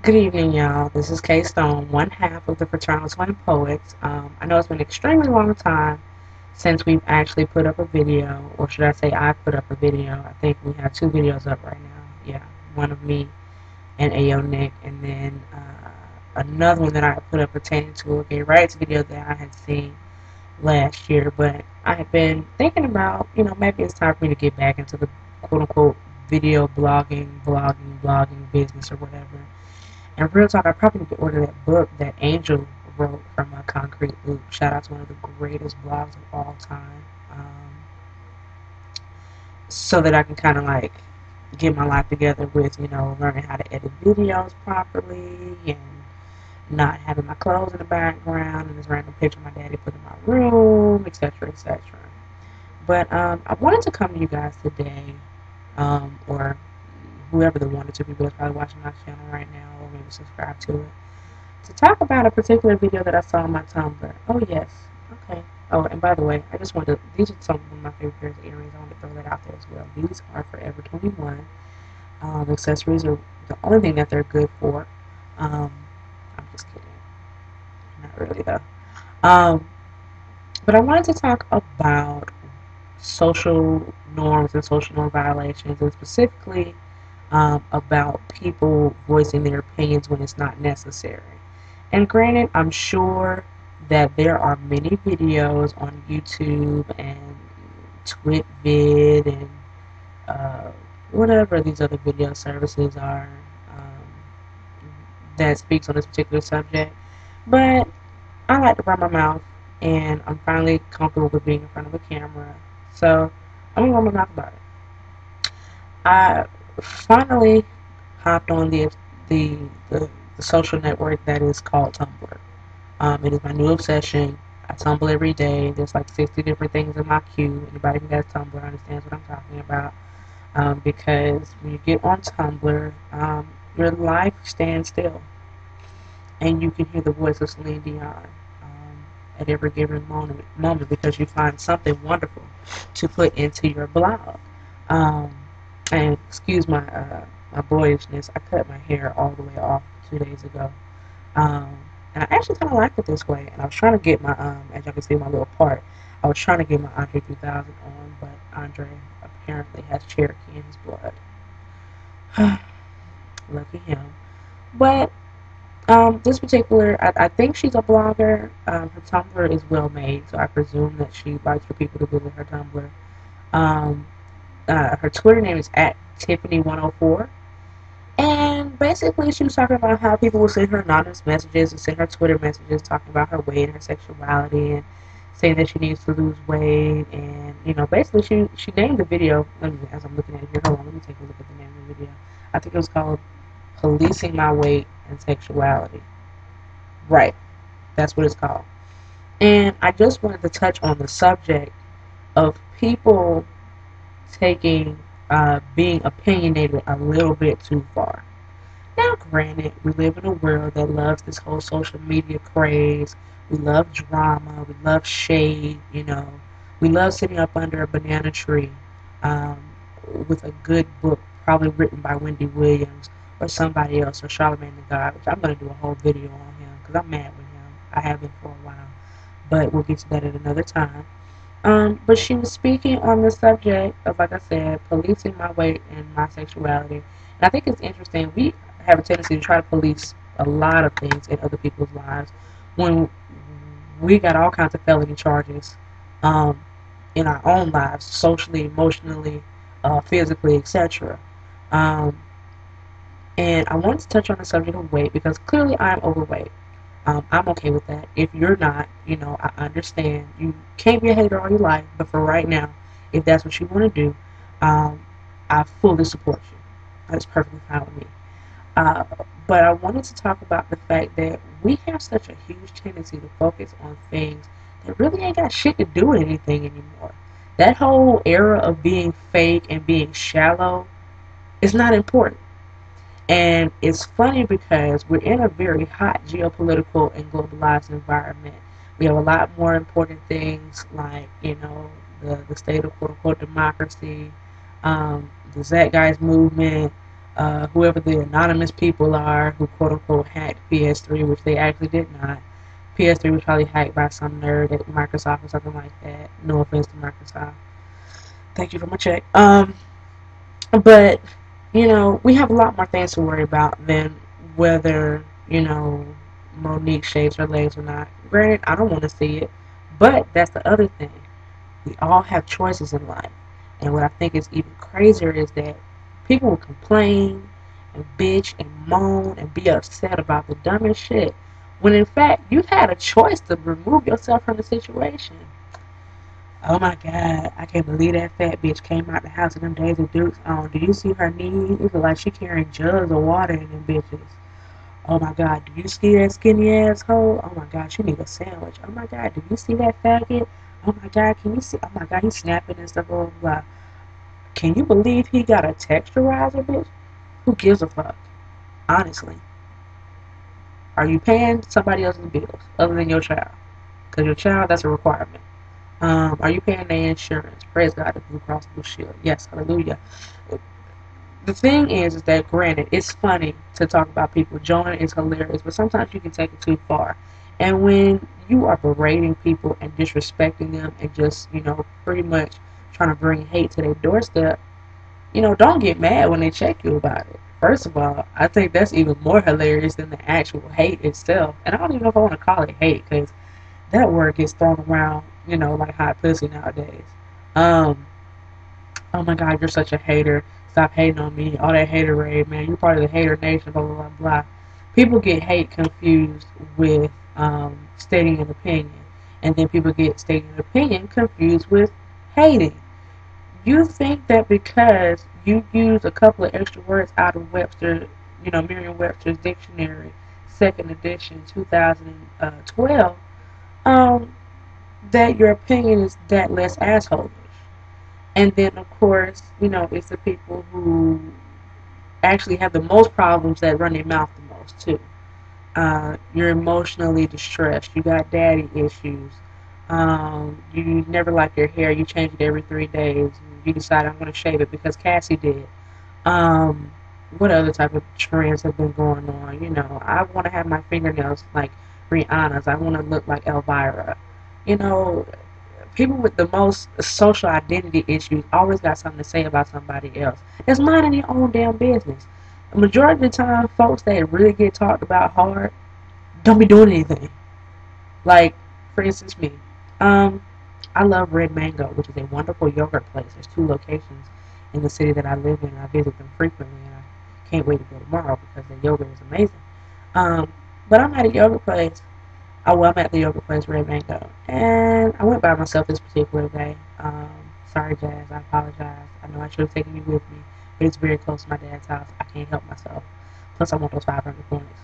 Good evening, y'all. This is Kay Stone, one half of the Fraternal Twin Poets. I know it's been an extremely long time since we've actually put up a video, or should I say I put up a video. I think we have two videos up right now. Yeah, one of me and Ayo Nick, and then another one that I put up pertaining to a gay rights video that I had seen last year. But I have been thinking about, maybe it's time for me to get back into the quote-unquote video blogging business or whatever. And real talk, I probably need to order that book that Angel wrote from Concrete Loop. Shout out to one of the greatest blogs of all time. So that I can kind of like get my life together with, learning how to edit videos properly and not having my clothes in the background and this random picture my daddy put in my room, etc., etc. But I wanted to come to you guys today, or whoever the one or two people that's probably watching my channel right now or maybe subscribe to it, to talk about a particular video that I saw on my Tumblr. Oh, yes. Okay. Oh, and by the way, I just wanted to, these are some of my favorite pairs of earrings. I want to throw that out there as well. These are Forever 21. Accessories are the only thing that they're good for. I'm just kidding. Not really, though. Um, but I wanted to talk about social norms and social norm violations, and specifically about people voicing their opinions when it's not necessary. And granted, I'm sure that there are many videos on YouTube and TwitVid and uh, whatever these other video services are that speaks on this particular subject. But I like to run my mouth, and I'm finally comfortable with being in front of a camera. So I'm gonna run my mouth about it. I finally hopped on the, the, the social network that is called Tumblr. It is my new obsession. I tumble every day. There's like 60 different things in my queue. Anybody who has Tumblr understands what I'm talking about. Because when you get on Tumblr, your life stands still. And you can hear the voice of Celine Dion at every given moment because you find something wonderful to put into your blog. Um, and excuse my boyishness, I cut my hair all the way off 2 days ago. Um, and I actually kind of liked it this way. And I was trying to get my, as y'all can see my little part, I was trying to get my Andre 3000 on, but Andre apparently has Cherokee in his blood. Lucky him. But this particular, I think she's a blogger. Her Tumblr is well made, so I presume that she likes for people to visit her Tumblr. Um, her Twitter name is at Tiffany104. And basically, she was talking about how people will send her anonymous messages and send her Twitter messages talking about her weight and her sexuality and saying that she needs to lose weight. And, basically, she named the video. As I'm looking at it here, hold on, let me take a look at the name of the video. I think it was called Policing My Weight and Sexuality. Right. That's what it's called. And I just wanted to touch on the subject of people taking being opinionated a little bit too far. Now, granted, we live in a world that loves this whole social media craze. We love drama. We love shade. We love sitting up under a banana tree um, with a good book, probably written by Wendy Williams or somebody else, or Charlamagne the God, which I'm going to do a whole video on him because I'm mad with him. I have been for a while, but we'll get to that at another time. But she was speaking on the subject of, like I said, policing my weight and my sexuality. And I think it's interesting. We have a tendency to try to police a lot of things in other people's lives when we got all kinds of felony charges um, in our own lives, socially, emotionally, physically, etc. Um, and I wanted to touch on the subject of weight because clearly I'm overweight. I'm okay with that. If you're not, I understand. You can't be a hater all your life, but for right now, if that's what you want to do, um, I fully support you. That's perfectly fine with me. Uh, but I wanted to talk about the fact that we have such a huge tendency to focus on things that really ain't got shit to do with anything anymore. That whole era of being fake and being shallow is not important. And it's funny because we're in a very hot geopolitical and globalized environment. We have a lot more important things like, the state of quote unquote democracy, the Zeitgeist movement, whoever the anonymous people are who quote unquote hacked PS3, which they actually did not. PS3 was probably hacked by some nerd at Microsoft or something like that. No offense to Microsoft. Thank you for my check. But we have a lot more things to worry about than whether Monique shaves her legs or not. Granted, I don't want to see it, but that's the other thing. We all have choices in life, and what I think is even crazier is that people will complain and bitch and moan and be upset about the dumbest shit, when in fact you had a choice to remove yourself from the situation. Oh my God, I can't believe that fat bitch came out the house in them Daisy Dukes on. Do you see her knees? It look like she carrying jugs of water in them bitches. Oh my God, do you see that skinny asshole? Oh my God, she need a sandwich. Oh my God, do you see that faggot? Oh my God, can you see? Oh my God, he's snapping and stuff. Blah, blah, blah. Can you believe he got a texturizer, bitch? Who gives a fuck? Honestly. Are you paying somebody else's bills other than your child? Because your child, that's a requirement. Are you paying their insurance? Praise God, the Blue Cross Blue Shield. Yes, hallelujah. The thing is that granted, it's funny to talk about people. Jonah is hilarious, but sometimes you can take it too far. And when you are berating people and disrespecting them and just, pretty much trying to bring hate to their doorstep, don't get mad when they check you about it. First of all, I think that's even more hilarious than the actual hate itself. And I don't even know if I want to call it hate, because that word gets thrown around, like hot pussy nowadays. Um, oh my God, you're such a hater. Stop hating on me. All that haterade, man. You're part of the hater nation, blah, blah, blah, blah. People get hate confused with stating an opinion. And then people get stating an opinion confused with hating. You think that because you use a couple of extra words out of Webster, Merriam-Webster's dictionary, second edition, 2012, that your opinion is that less asshole. And then, of course, it's the people who actually have the most problems that run their mouth the most, too. You're emotionally distressed. You got daddy issues. You never like your hair. You change it every 3 days. You decide I'm going to shave it because Cassie did. Um, what other type of trends have been going on? I want to have my fingernails like Rihanna's. I want to look like Elvira. You know, People with the most social identity issues always got something to say about somebody else. It's minding your own damn business. The majority of the time, folks that really get talked about hard don't be doing anything. Like, for instance, me. Um, I love Red Mango, which is a wonderful yogurt place. There's 2 locations in the city that I live in, and I visit them frequently, and I can't wait to go tomorrow because the yogurt is amazing. Um, but I'm at a yogurt place. Oh, well, I'm at the yoga place, Red Mango, and I went by myself this particular day. Sorry, Jazz, I apologize. I know I should have taken you with me, but it's very close to my dad's house. I can't help myself. Plus, I want those 500 points.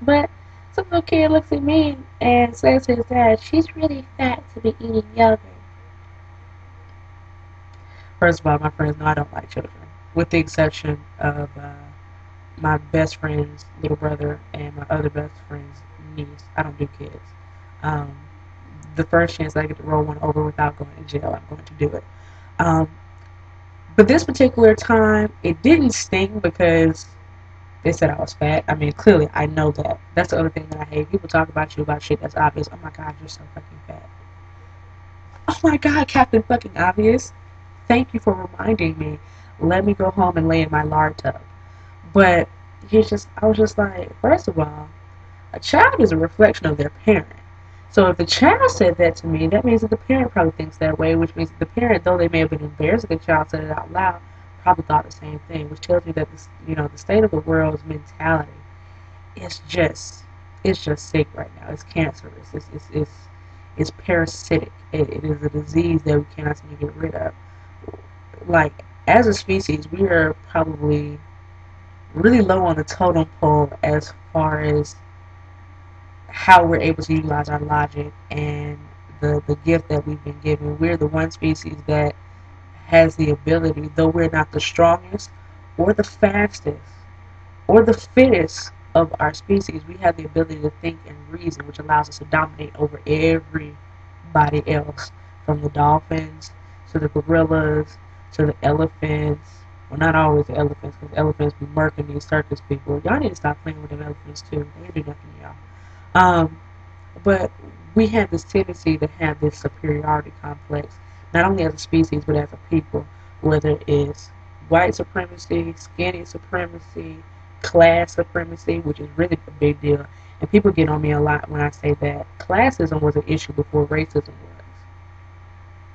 But some little kid looks at me and says to his dad, "She's really fat to be eating yogurt." First of all, my friends know I don't like children, with the exception of my best friend's little brother and my other best friend's niece. I don't do kids. Um, the first chance I get to roll one over without going to jail, I'm going to do it. Um, but this particular time, it didn't sting because they said I was fat. I mean, clearly, I know that. That's the other thing that I hate. People talk about you about shit that's obvious. Oh my God, you're so fucking fat. Oh my God, Captain fucking Obvious. Thank you for reminding me. Let me go home and lay in my lard tub. But I was just like, first of all, a child is a reflection of their parent. So if the child said that to me, that means that the parent probably thinks that way, which means that the parent, though they may have been embarrassed that the child said it out loud, probably thought the same thing, which tells me that the state of the world's mentality is just sick right now. It's cancerous. It's parasitic. It is a disease that we cannot seem to get rid of. Like, as a species, we are probably really low on the totem pole as far as how we're able to utilize our logic and the gift that we've been given. We're the one species that has the ability, though we're not the strongest or the fastest or the fittest of our species, we have the ability to think and reason, which allows us to dominate over everybody else, from the dolphins to the gorillas to the elephants. Well, not always the elephants, because elephants be murking these circus people. Y'all need to stop playing with them elephants too. They ain't do nothing to y'all. Um, but we have this tendency to have this superiority complex, not only as a species but as a people, whether it's white supremacy, skinny supremacy, class supremacy, which is really a big deal. And people get on me a lot when I say that classism was an issue before racism was.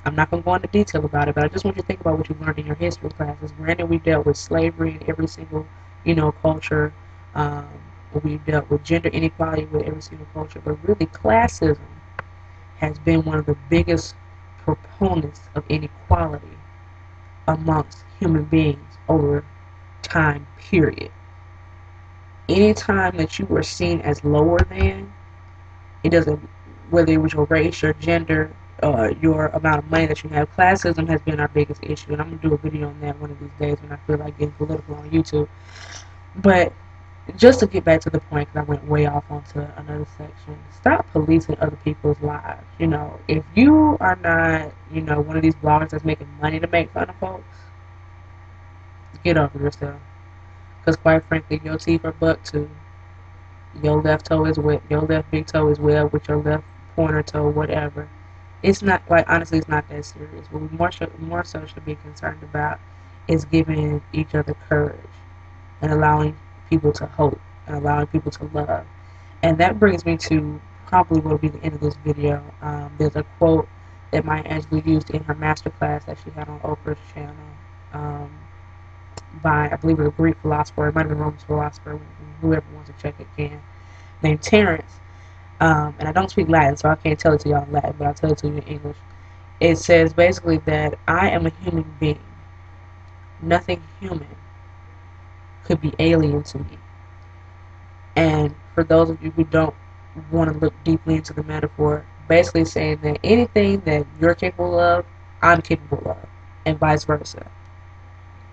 I'm not going to go into detail about it, but I just want you to think about what you learned in your history classes. Granted, we dealt with slavery in every single, culture. Um, we dealt with gender inequality with every single culture, but really classism has been one of the biggest proponents of inequality amongst human beings over time, period. Anytime that you were seen as lower than, it doesn't, whether it was your race, your gender, your amount of money that you have. Classism has been our biggest issue, and I'm gonna do a video on that one of these days when I feel like getting political on YouTube. But just to get back to the point, because I went way off onto another section. Stop policing other people's lives. If you are not, one of these bloggers that's making money to make fun of folks, get over yourself. Because quite frankly, your teeth are buck too. Your left toe is wet. Your left big toe is well with your left pointer toe, whatever. It's not, like, honestly, it's not that serious. What we more so should be concerned about is giving each other courage and allowing people to hope and allowing people to love. And that brings me to probably what will be the end of this video. There's a quote that Maya Angelou used in her masterclass that she had on Oprah's channel, by, I believe, a Greek philosopher. It might have been a Roman philosopher. Whoever wants to check it can. Named Terence. And I don't speak Latin, so I can't tell it to y'all in Latin, but I'll tell it to you in English. It says basically that I am a human being. Nothing human could be alien to me. And for those of you who don't want to look deeply into the metaphor, basically saying that anything that you're capable of, I'm capable of, and vice versa.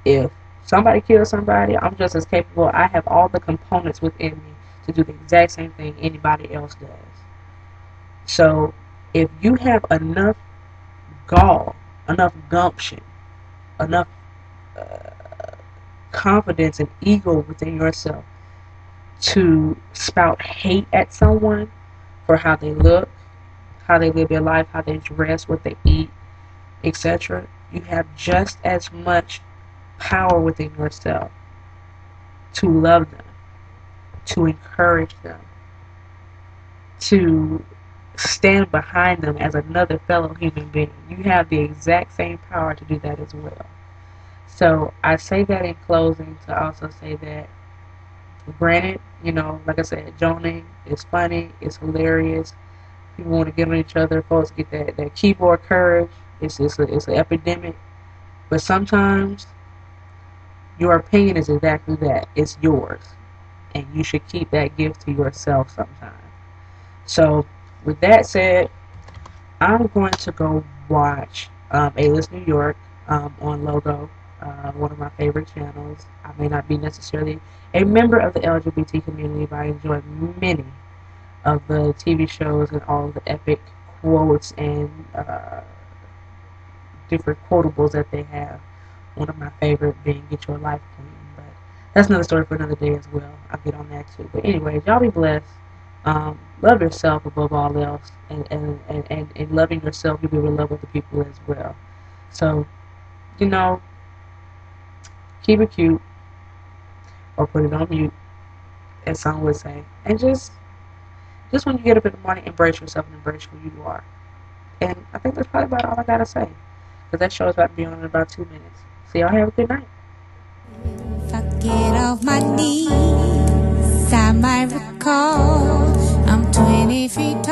If somebody kills somebody, I'm just as capable. I have all the components within me to do the exact same thing anybody else does. So if you have enough gall, enough gumption, enough confidence and ego within yourself to spout hate at someone for how they look, how they live their life, how they dress, what they eat, etc., you have just as much power within yourself to love them, to encourage them, to stand behind them as another fellow human being. You have the exact same power to do that as well. So I say that in closing to also say that, granted, like I said, joning is funny, it's hilarious. People want to get on each other. Folks get that keyboard courage. It's an epidemic. But sometimes your opinion is exactly that. It's yours. And you should keep that gift to yourself sometimes. So, with that said, I'm going to go watch A-List New York on Logo, one of my favorite channels. I may not be necessarily a member of the LGBT community, but I enjoy many of the TV shows and all of the epic quotes and different quotables that they have. One of my favorite being "Get Your Life Clean," but that's another story for another day as well. I'll get on that too. But anyways, y'all be blessed. Love yourself above all else, and loving yourself, you'll be able to love other people as well. So, keep it cute, or put it on mute, as some would say, and just when you get up in the morning, embrace yourself and embrace who you are. And I think that's probably about all I gotta say, because that show is about to be on in about 2 minutes. So y'all have a good night. If I get off my knees, I might recall I'm 20 feet tall.